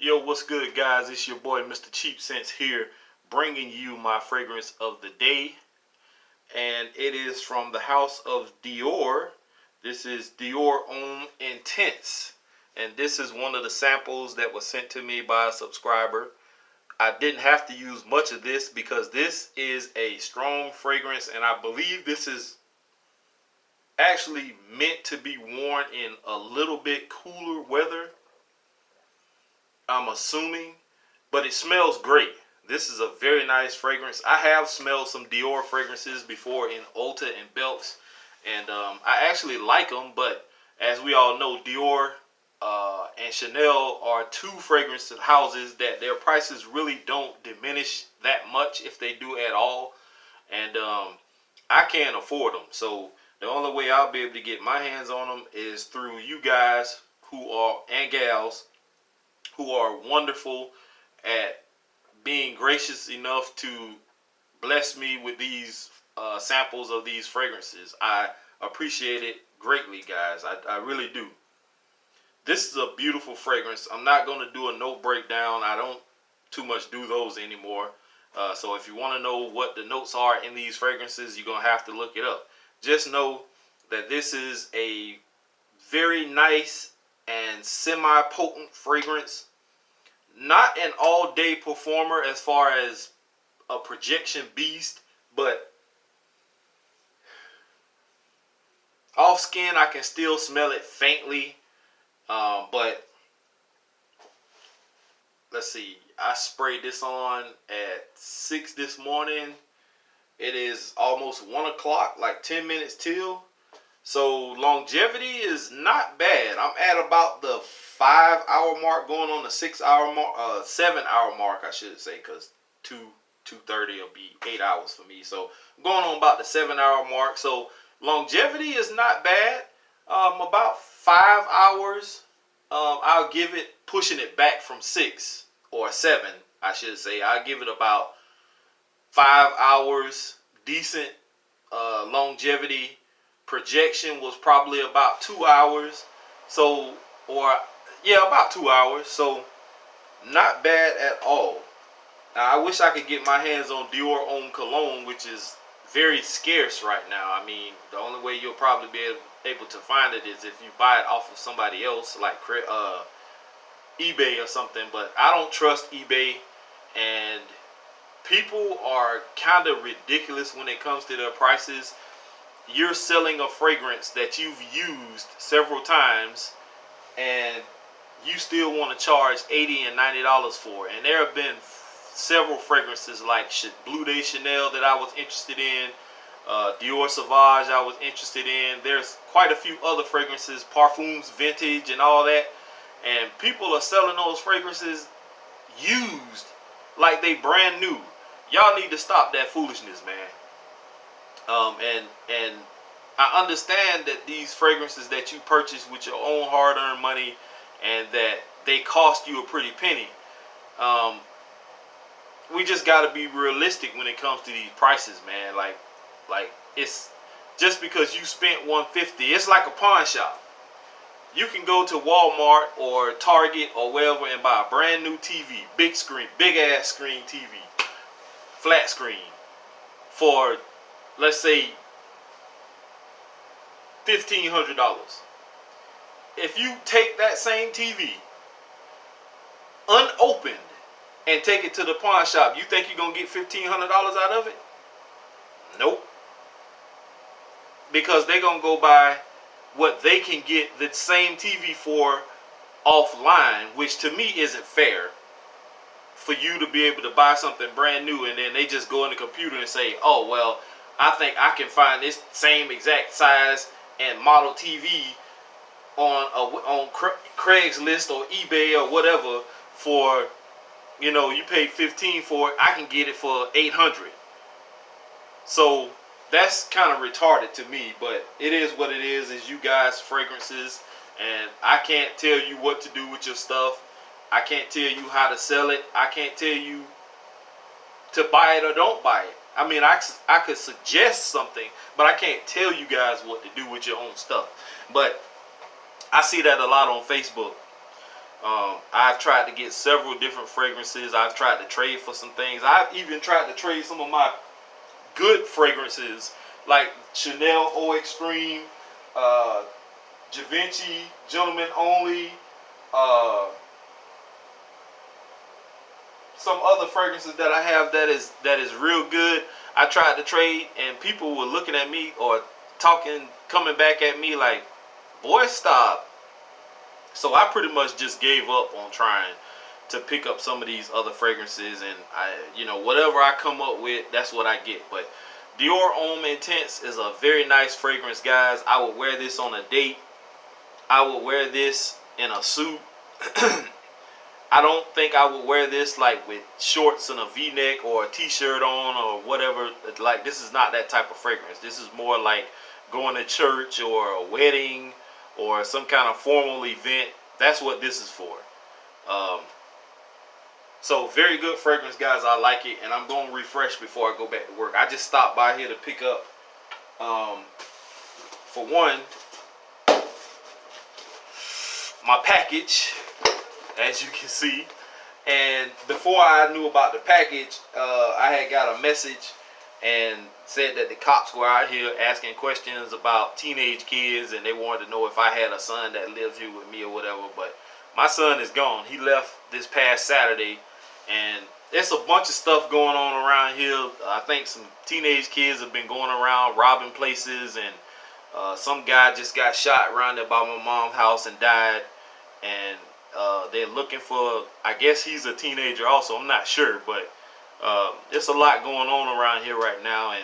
Yo, what's good, guys? It's your boy, Mr. Cheap Sense here, bringing you my fragrance of the day. And it is from the house of Dior. This is Dior Homme Intense. And this is one of the samples that was sent to me by a subscriber. I didn't have to use much of this because this is a strong fragrance, and I believe this is actually meant to be worn in a little bit cooler weather, I'm assuming, but it smells great. This is a very nice fragrance. I have smelled some Dior fragrances before in Ulta and Belts, and I actually like them, but as we all know, Dior and Chanel are two fragrance houses that their prices really don't diminish that much, if they do at all, and I can't afford them. So the only way I'll be able to get my hands on them is through you guys who are, and gals, who are wonderful at being gracious enough to bless me with these samples of these fragrances. I appreciate it greatly, guys. I really do. This is a beautiful fragrance. I'm not going to do a note breakdown. I don't too much do those anymore. So if you want to know what the notes are in these fragrances, you're going to have to look it up. Just know that this is a very nice and semi-potent fragrance. Not an all-day performer as far as a projection beast, but off skin I can still smell it faintly. But let's see, I sprayed this on at 6 this morning. It is almost 1 o'clock, like 10 minutes till. So longevity is not bad. I'm at about the 5-hour mark, going on the 6-hour mark, 7-hour mark, I should say, because 2:30 will be 8 hours for me. So I'm going on about the 7-hour mark. So longevity is not bad. About 5 hours. I'll give it, pushing it back from 6 or 7, I should say. I'll give it about 5 hours. Decent longevity. Projection was probably about 2 hours. So, or yeah, about 2 hours. So not bad at all. Now, I wish I could get my hands on Dior Homme Cologne, which is very scarce right now. I mean, the only way you'll probably be able to find it is if you buy it off of somebody else, like eBay or something. But I don't trust eBay, and people are kind of ridiculous when it comes to their prices. You're selling a fragrance that you've used several times, and you still want to charge $80 and $90 for it. And there have been several fragrances like Bleu de Chanel that I was interested in, Dior Sauvage I was interested in. There's quite a few other fragrances, Parfums Vintage and all that, and people are selling those fragrances used like they brand new. Y'all need to stop that foolishness, man. And I understand that these fragrances that you purchase with your own hard-earned money, and that they cost you a pretty penny. We just gotta be realistic when it comes to these prices, man. Like it's just because you spent $150, it's like a pawn shop. You can go to Walmart or Target or wherever and buy a brand new TV, big screen, big ass screen TV, flat screen, for, let's say, $1,500. If you take that same TV unopened and take it to the pawn shop, you think you're gonna get $1,500 out of it? Nope. Because they're gonna go buy what they can get the same TV for offline, which to me isn't fair. For you to be able to buy something brand new and then they just go in the computer and say, oh, well, I think I can find this same exact size and model TV on Craigslist or eBay or whatever for, you know, you paid $15 for it, I can get it for $800. So that's kind of retarded to me, but it is what it is. It's you guys' fragrances, and I can't tell you what to do with your stuff. I can't tell you how to sell it. I can't tell you to buy it or don't buy it. I mean, I could suggest something, but I can't tell you guys what to do with your own stuff. But I see that a lot on Facebook. I've tried to get several different fragrances. I've tried to trade for some things. I've even tried to trade some of my good fragrances like Chanel Eau Extreme, uh, Givenchy Gentleman Only, uh, some other fragrances that I have that is real good. I tried to trade, and people were looking at me or talking, coming back at me like, "Boy, stop." So I pretty much just gave up on trying to pick up some of these other fragrances, and whatever I come up with, that's what I get. But Dior Homme Intense is a very nice fragrance, guys. I would wear this on a date. I would wear this in a suit. I don't think I would wear this like with shorts and a V-neck or a t-shirt on or whatever. Like, this is not that type of fragrance. This is more like going to church or a wedding or some kind of formal event. That's what this is for. So very good fragrance, guys. I like it, and I'm going to refresh before I go back to work. I just stopped by here to pick up, for one, my package, as you can see. And before I knew about the package, I had got a message and said that the cops were out here asking questions about teenage kids, and they wanted to know if I had a son that lives here with me or whatever. But my son is gone. He left this past Saturday, and there's a bunch of stuff going on around here. I think some teenage kids have been going around robbing places, and some guy just got shot around there by my mom's house and died. And they're looking for, I guess he's a teenager also, I'm not sure, but there's a lot going on around here right now, and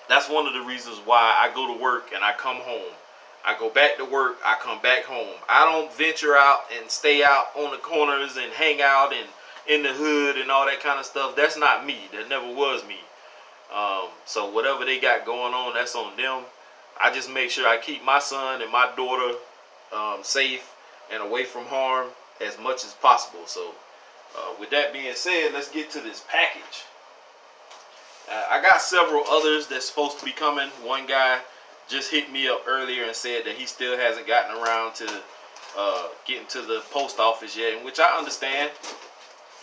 that's one of the reasons why I go to work and I come home. I go back to work, I come back home. I don't venture out and stay out on the corners and hang out and in the hood and all that kind of stuff. That's not me. That never was me. So whatever they got going on, that's on them. I just make sure I keep my son and my daughter safe and away from harm as much as possible. So with that being said, let's get to this package. I got several others that's supposed to be coming. One guy just hit me up earlier and said that he still hasn't gotten around to getting to the post office yet, which I understand.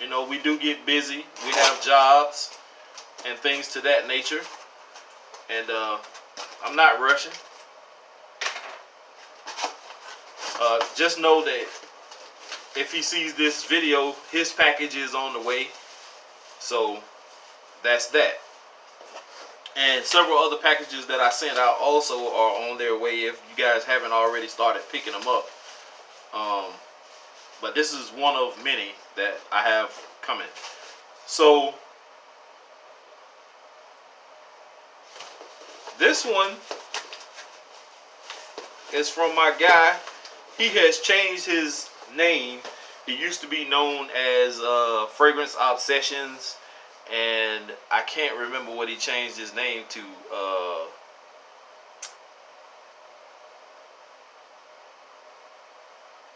You know, we do get busy. We have jobs and things to that nature. And I'm not rushing. Just know that if he sees this video, his package is on the way. So that's that. And several other packages that I sent out also are on their way if you guys haven't already started picking them up. But this is one of many that I have coming. So this one is from my guy. He has changed his name. He used to be known as Fragrance Obsessions, and I can't remember what he changed his name to.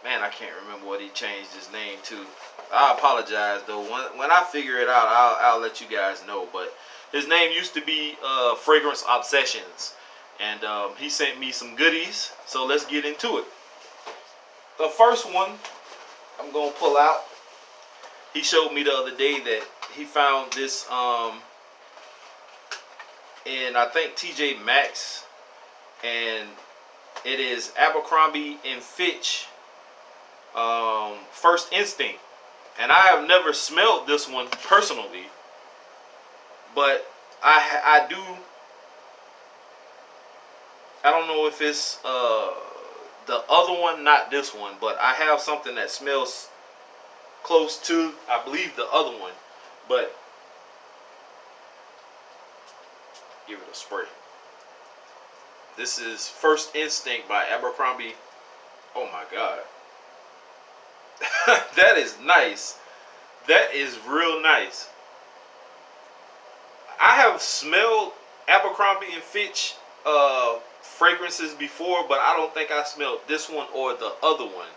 Man, I can't remember what he changed his name to. I apologize though. When I figure it out, I'll let you guys know. But his name used to be Fragrance Obsessions, and he sent me some goodies. So let's get into it. The first one I'm gonna pull out. He showed me the other day that he found this in, I think, TJ Maxx, and it is Abercrombie and Fitch First Instinct. And I have never smelled this one personally, but I do. I don't know if it's the other one, not this one, but I have something that smells close to, I believe, the other one. But give it a spray. This is First Instinct by Abercrombie. Oh my God. That is nice. That is real nice. I have smelled Abercrombie and Fitch fragrances before, but I don't think I smelled this one or the other one.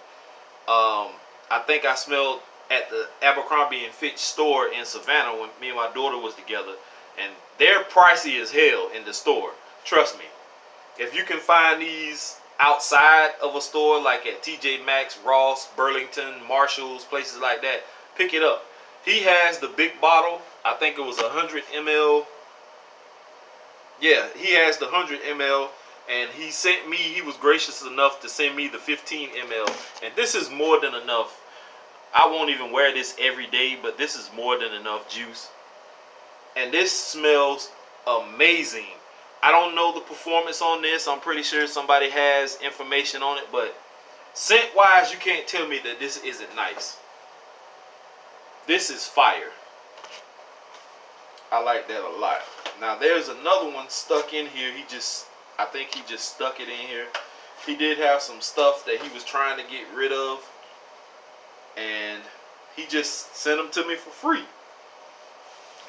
I think I smelled at the Abercrombie and Fitch store in Savannah when me and my daughter was together, and they're pricey as hell in the store. Trust me. If you can find these outside of a store like at TJ Maxx, Ross, Burlington, Marshalls, places like that, pick it up. He has the big bottle. I think it was 100 ml. Yeah, he has the 100 ml. And he was gracious enough to send me the 15 ml. And this is more than enough. I won't even wear this every day, but this is more than enough juice. And this smells amazing. I don't know the performance on this. I'm pretty sure somebody has information on it, but scent wise, you can't tell me that this isn't nice. This is fire. I like that a lot. Now there's another one stuck in here. I think he just stuck it in here. He did have some stuff that he was trying to get rid of, and he just sent them to me for free.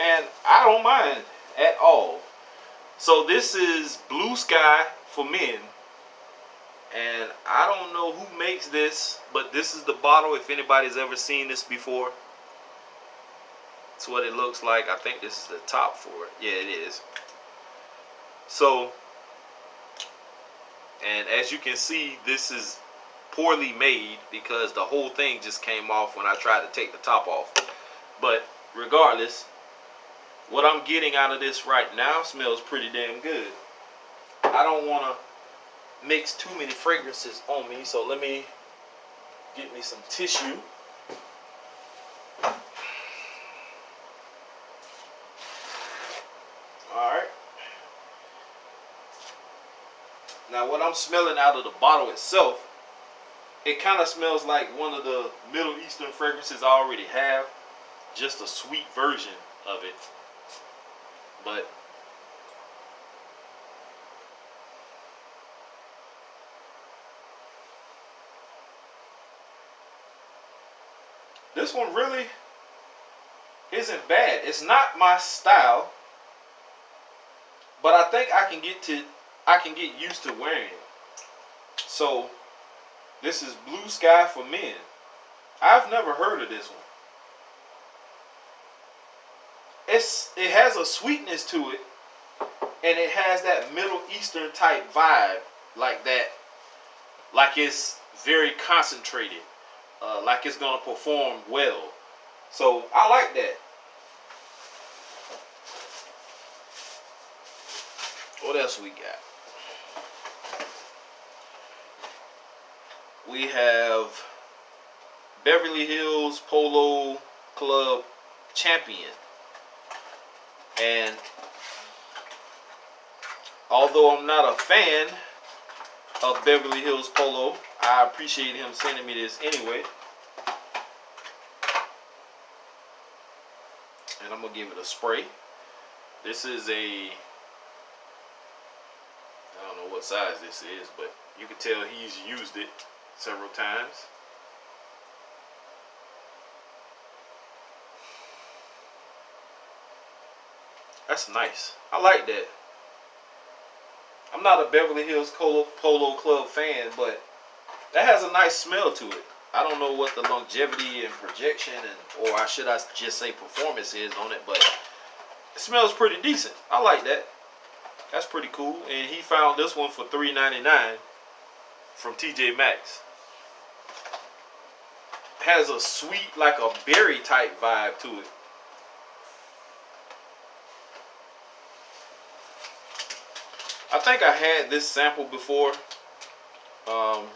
And I don't mind at all. So this is Blue Sky for Men. And I don't know who makes this, but this is the bottle if anybody's ever seen this before. That's what it looks like. I think this is the top for it. Yeah, it is. So, and as you can see, this is poorly made because the whole thing just came off when I tried to take the top off. But regardless, what I'm getting out of this right now smells pretty damn good. I don't want to mix too many fragrances on me, so let me get me some tissue. Alright. Now what I'm smelling out of the bottle itself, it kind of smells like one of the Middle Eastern fragrances I already have. Just a sweet version of it. But this one really isn't bad. It's not my style, but I think I can get used to wearing it. So this is Blue Sky for Men. I've never heard of this one. It has a sweetness to it, and it has that Middle Eastern type vibe, like that, like it's very concentrated, like it's gonna perform well. So I like that. What else we got? We have Beverly Hills Polo Club Champion. And although I'm not a fan of Beverly Hills Polo, I appreciate him sending me this anyway. And I'm going to give it a spray. This is I don't know what size this is, but you can tell he's used it several times. That's nice. I like that. I'm not a Beverly Hills Polo Club fan, but that has a nice smell to it. I don't know what the longevity and projection, or should I just say performance is on it, but it smells pretty decent. I like that. That's pretty cool. And he found this one for $3.99 from TJ Maxx. Has a sweet, like a berry type vibe to it. I think I had this sample before.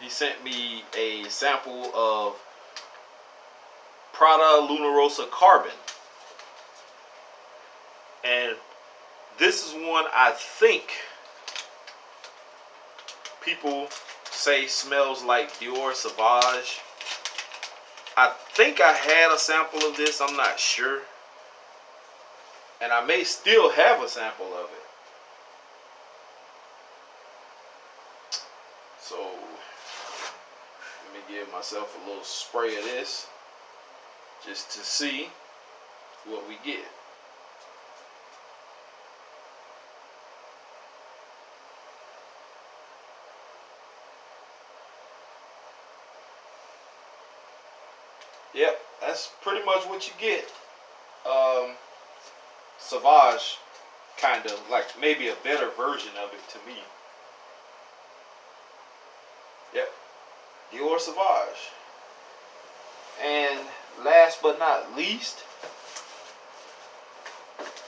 He sent me a sample of Prada Luna Rossa Carbon. And this is one I think people say smells like Dior Sauvage. I think I had a sample of this, I'm not sure. And I may still have a sample of it. So, let me give myself a little spray of this, just to see what we get. Yep, that's pretty much what you get. Sauvage, kind of, like maybe a better version of it to me. Yep. Dior Sauvage. And last but not least,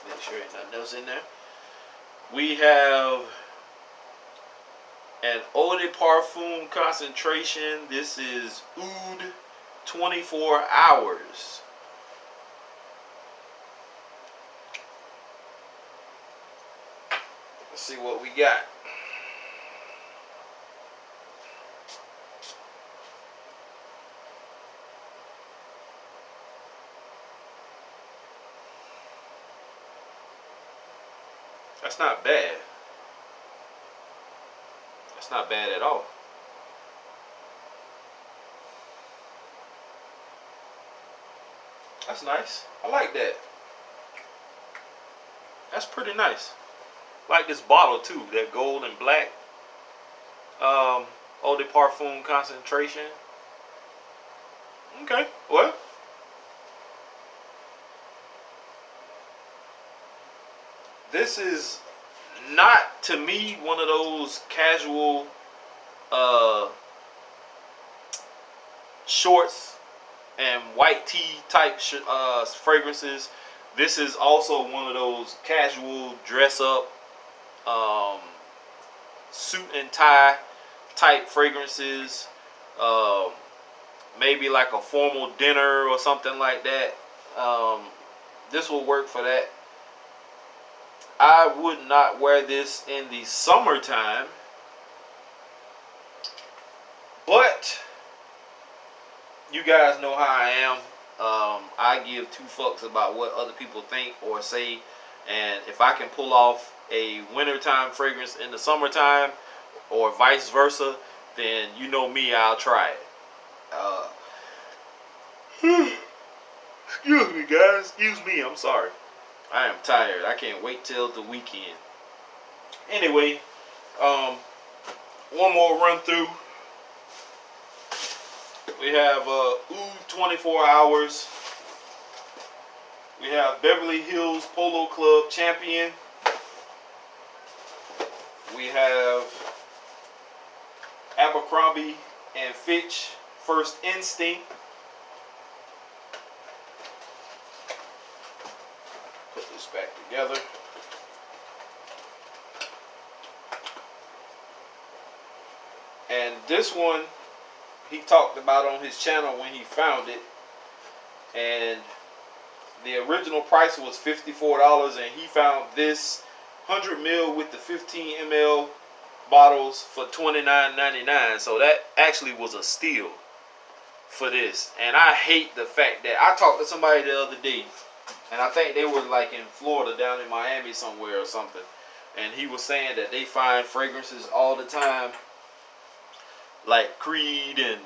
make sure ain't nothing else in there. We have an Eau de Parfum concentration. This is Oud 24 hours. Let's see what we got. That's not bad. That's not bad at all. That's nice. I like that. That's pretty nice. Like this bottle too, that gold and black Eau de Parfum concentration. Okay, well, this is not, to me, one of those casual shorts and white tee type fragrances. This is also one of those casual dress up suit and tie type fragrances. Maybe like a formal dinner or something like that. This will work for that. I would not wear this in the summertime, but you guys know how I am. I give two fucks about what other people think or say, and if I can pull off a wintertime fragrance in the summertime or vice versa, then you know me, I'll try it. Excuse me, guys. Excuse me. I'm sorry. I am tired. I can't wait till the weekend. Anyway, one more run through. We have Oud 24 hours. We have Beverly Hills Polo Club Champion. We have Abercrombie and Fitch First Instinct. Put this back together. And this one he talked about on his channel when he found it, and the original price was $54, and he found this 100 ml with the 15 ml bottles for $29.99. So that actually was a steal for this. And I hate the fact that I talked to somebody the other day, and I think they were like in Florida, down in Miami somewhere or something, and he was saying that they find fragrances all the time, like Creed and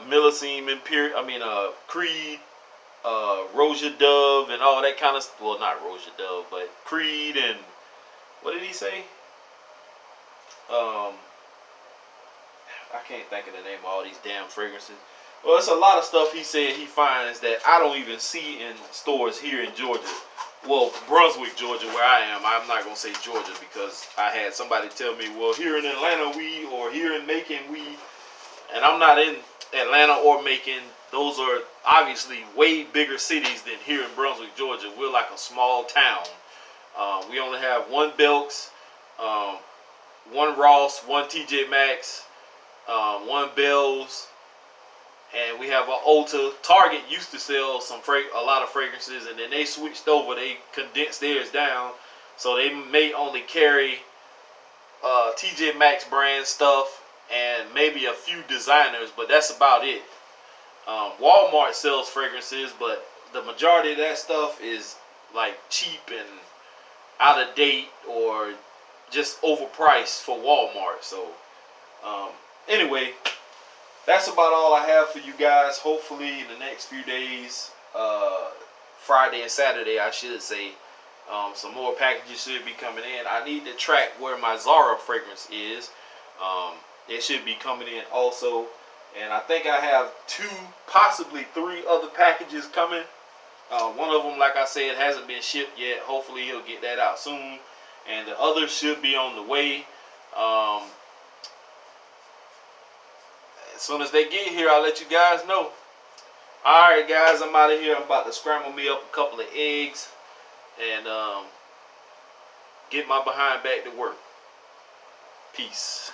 Millesime Imperial. Creed, Roja Dove, and all that kind of. Well, not Roja Dove, but Creed and what did he say? I can't think of the name of all these damn fragrances. Well, it's a lot of stuff he said he finds that I don't even see in stores here in Georgia. Well, Brunswick, Georgia, where I am. I'm not going to say Georgia because I had somebody tell me, well, here in Atlanta or here in Macon and I'm not in Atlanta or Macon. Those are obviously way bigger cities than here in Brunswick, Georgia. We're like a small town. We only have one Belks, one Ross, one TJ Maxx, one Bells, and we have an Ulta. Target used to sell a lot of fragrances, and then they switched over. They condensed theirs down, so they may only carry TJ Maxx brand stuff and maybe a few designers, but that's about it. Walmart sells fragrances, but the majority of that stuff is like cheap and out of date or just overpriced for Walmart. So anyway, that's about all I have for you guys. Hopefully in the next few days, Friday and Saturday I should say, some more packages should be coming in. I need to track where my Zara fragrance is. It should be coming in also. And I think I have 2, possibly 3 other packages coming. One of them, like I said, hasn't been shipped yet. Hopefully he'll get that out soon. And the others should be on the way. as soon as they get here, I'll let you guys know. Alright guys, I'm out of here. I'm about to scramble me up a couple of eggs and get my behind back to work. Peace.